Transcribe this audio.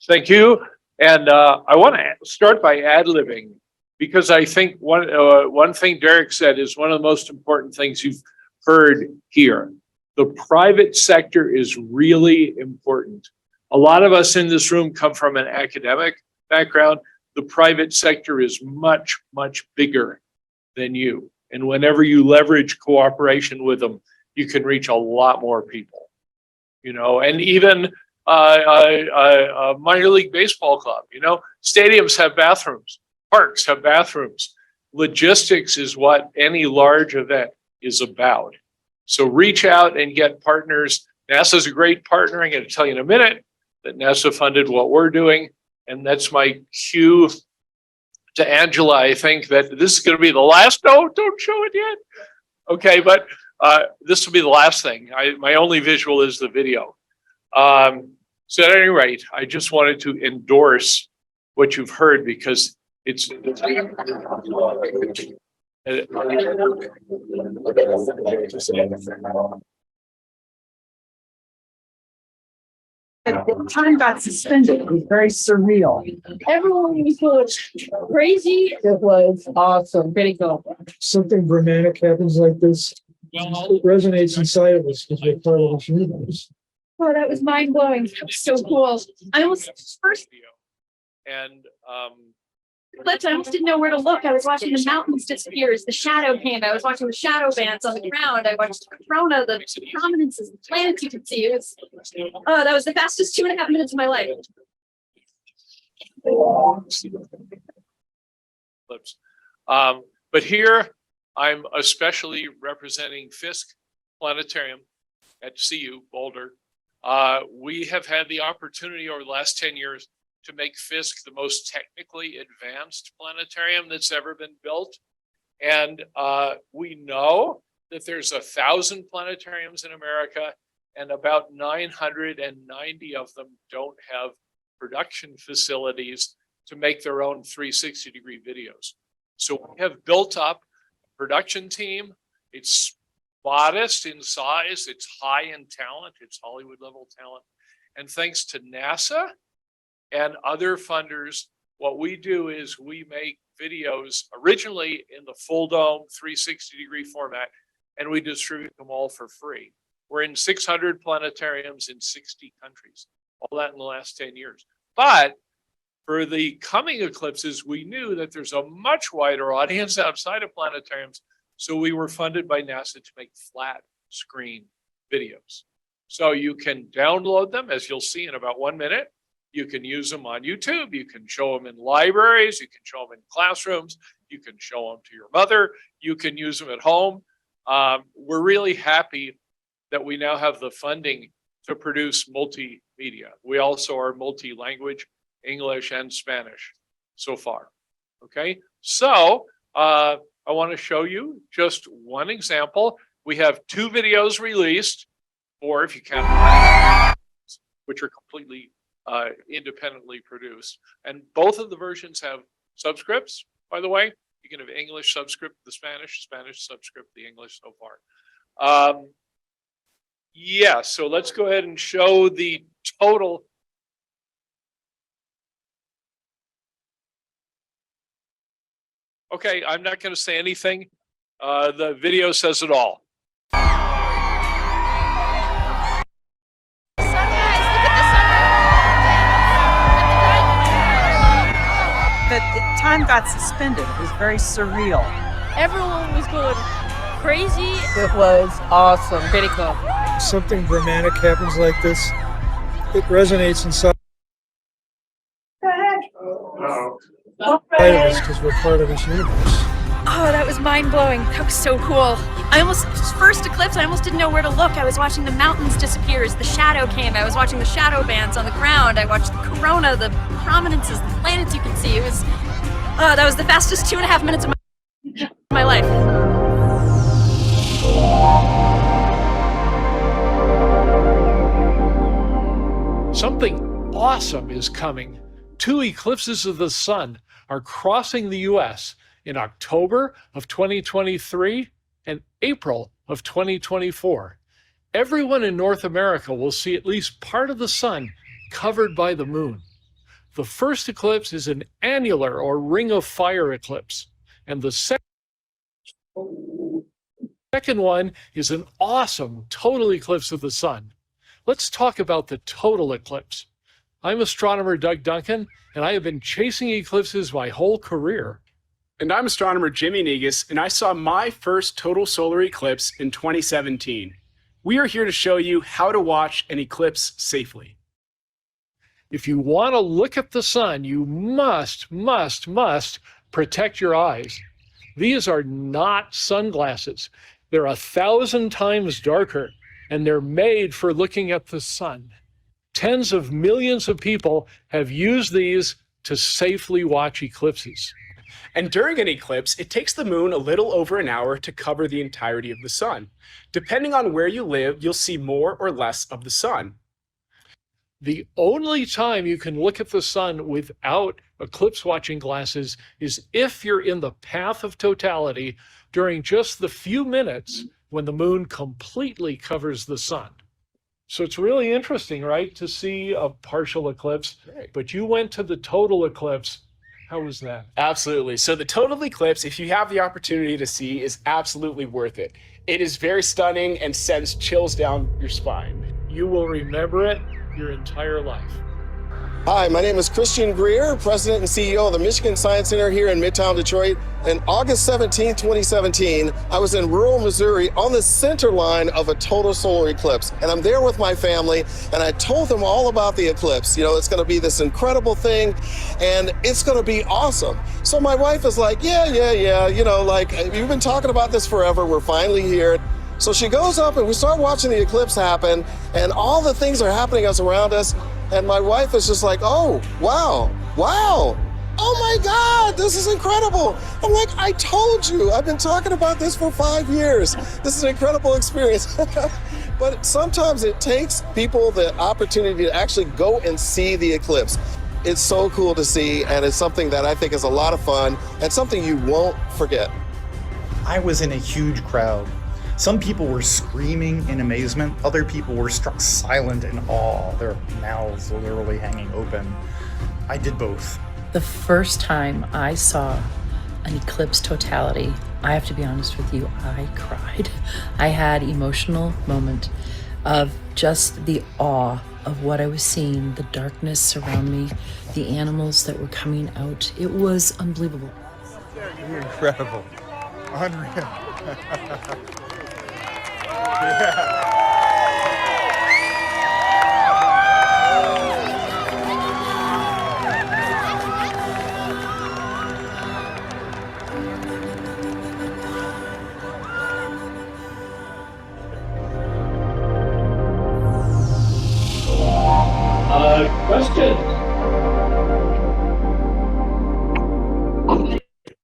Thank you. And I want to start by ad-libbing because I think one thing Derek said is one of the most important things you've heard here. The private sector is really important. A lot of us in this room come from an academic background. The private sector is much, much bigger than you. And whenever you leverage cooperation with them, you can reach a lot more people. You know, and even a minor league baseball club, you know, stadiums have bathrooms, parks have bathrooms. Logistics is what any large event is about. So reach out and get partners. NASA's a great partner. I'm going to tell you in a minute that NASA funded what we're doing. And that's my cue to Angela. I think that this is going to be the last. No, don't show it yet. Okay, but this will be the last thing. My only visual is the video. So at any rate, I just wanted to endorse what you've heard because it's the time got suspended. It was very surreal. Everyone was going crazy. It was awesome. Pretty cool. Something dramatic happens like this. It resonates inside of us because we're part of this universe. Oh, that was mind blowing. That was so cool. I almost first and Eclipse, I almost didn't know where to look. I was watching the mountains disappear as the shadow came. I was watching the shadow bands on the ground. I watched the corona, the prominences, the planets you could see. It was, that was the fastest 2.5 minutes of my life. But here I'm especially representing Fisk Planetarium at CU Boulder. We have had the opportunity over the last 10 years to make Fisk the most technically advanced planetarium that's ever been built. And we know that there's 1,000 planetariums in America and about 990 of them don't have production facilities to make their own 360-degree videos. So we have built up a production team. It's modest in size, it's high in talent, it's Hollywood level talent. And thanks to NASA and other funders, what we do is we make videos originally in the full dome 360-degree format, and we distribute them all for free. We're in 600 planetariums in 60 countries, all that in the last 10 years. But for the coming eclipses, we knew that there's a much wider audience outside of planetariums. So we were funded by NASA to make flat screen videos. So you can download them, as you'll see in about 1 minute. You can use them on YouTube. You can show them in libraries. You can show them in classrooms. You can show them to your mother. You can use them at home. We're really happy that we now have the funding to produce multimedia. We also are multi-language, English and Spanish so far. Okay, so I want to show you just one example. We have 2 videos released, or if you can, which are completely independently produced. And both of the versions have subscripts, by the way. You can have English subscript, the Spanish subscript, the English so far. Yeah, so let's go ahead and show the total. Okay, I'm not going to say anything. The video says it all. The time got suspended. It was very surreal. Everyone was going crazy. It was awesome. Pretty cool. Something dramatic happens like this. It resonates inside of us because we're part of this universe. Oh, that was mind blowing. That was so cool. First eclipse, I almost didn't know where to look. I was watching the mountains disappear as the shadow came. I was watching the shadow bands on the ground. I watched the corona, the prominences, the planets you could see. It was, that was the fastest 2.5 minutes of my life. Something awesome is coming. 2 eclipses of the sun are crossing the US in October of 2023 and April of 2024. Everyone in North America will see at least part of the sun covered by the moon. The first eclipse is an annular or ring of fire eclipse, and the second one is an awesome total eclipse of the sun. Let's talk about the total eclipse. I'm astronomer Doug Duncan, and I have been chasing eclipses my whole career. And I'm astronomer Jimmy Negus, and I saw my first total solar eclipse in 2017. We are here to show you how to watch an eclipse safely. If you want to look at the sun, you must protect your eyes. These are not sunglasses. They're 1,000 times darker, and they're made for looking at the sun. Tens of millions of people have used these to safely watch eclipses. And during an eclipse, it takes the moon a little over an hour to cover the entirety of the sun. Depending on where you live, you'll see more or less of the sun. The only time you can look at the sun without eclipse watching glasses is if you're in the path of totality during just the few minutes when the moon completely covers the sun. So it's really interesting, right, to see a partial eclipse, but you went to the total eclipse. How was that? Absolutely. So the total eclipse, if you have the opportunity to see, is absolutely worth it. It is very stunning and sends chills down your spine. You will remember it your entire life. Hi, my name is Christian Greer, President and CEO of the Michigan Science Center here in Midtown Detroit. And August 17, 2017, I was in rural Missouri on the center line of a total solar eclipse. And I'm there with my family, and I told them all about the eclipse. You know, it's going to be this incredible thing, and it's going to be awesome. So my wife is like, yeah, you know, like, you've been talking about this forever. We're finally here. So she goes up and we start watching the eclipse happen, and all the things are happening around us. And my wife is just like, oh, wow, oh my God, this is incredible. I'm like, I told you, I've been talking about this for 5 years. This is an incredible experience. But sometimes it takes people the opportunity to actually go and see the eclipse. It's so cool to see, and it's something that I think is a lot of fun and something you won't forget. I was in a huge crowd. Some people were screaming in amazement. Other people were struck silent in awe, their mouths literally hanging open. I did both. The first time I saw an eclipse totality, I have to be honest with you, I cried. I had an emotional moment of just the awe of what I was seeing, the darkness around me, the animals that were coming out. It was unbelievable. Incredible. Unreal. Question.